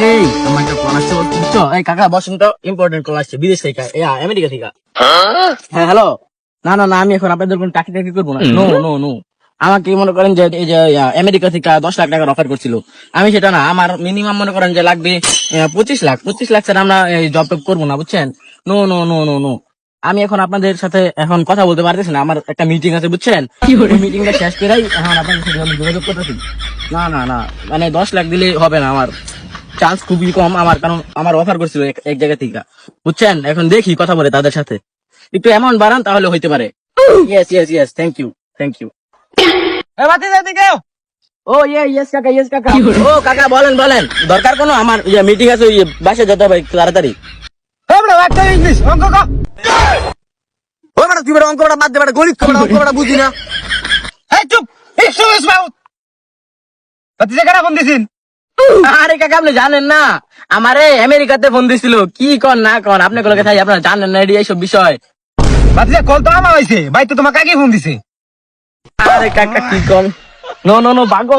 এই আমার একটা কল আসছে বুঝছো? এই কাকা বসেন তো, ইম্পর্টেন্ট কল আসছে বিদেশ থেকে, আমেরিকা থেকে। হ্যাঁ হ্যালো। না না না, আমি এখন আপনাদের কোন চাকরি টাকরি করবো না। নো নো নো, আমাকে মনে করেন যে এই যে আমেরিকা থেকে 10 লাখ টাকার অফার করছিল। আমি সেটা না, আমার মিনিমাম মনে করেন যে লাগবে 25 লাখ। 25 লাখ স্যার আমরা জব টপ করবো না, বুঝছেন? No no no no no, আমি এখন আপনাদের সাথে এখন কথা বলতে পারতেছি না, আমার একটা মিটিং আছে বুঝছেন। ওই মিটিংটা শেষ করেই এখন আপনাদের সাথে আমি যোগাযোগ করতেছি। না না না, মানে 10 লাখ দিলে হবে না, আমার চান্স খুবই কম আমার, কারণ আমার অফার করছিল এক জায়গা থেকে, বুঝছেন? এখন দেখি কথা বলে তাদের সাথে, একটু অ্যামাউন্ট বাড়ান তাহলে হইতে পারে। Yes yes yes, thank you thank you. ও ইয়েস কাকা, ইয়েস কাকা। ও কাকা বলেন বলেন, দরকার কোনো? আমার মিটিং আছে, ওই বাসে যেতে হবে একটু তাড়াতাড়ি। ইংলিশ অঙ্ক ক। ও বেটা তুই বেটা অঙ্কটা বাদ দে বেটা, গণিত কর, অঙ্কটা বুঝি না। এই চুপ, এক্সকিউজ মাউথ। বাতিজা কারা ফোন দিছেন? আরে কাকা আপনি জানেন না, আমারে আমেরিকাতে ফোন দিছিল। কি কর না কর, আপনি কোন কথা আপনারা জানেন না এইসব বিষয়। বাতিজা কল তো আমার হইছে, ভাই তো তোমাকে আগে ফোন দিছে। আরে কাকা কি কর, নো নো নো, ভাগ্য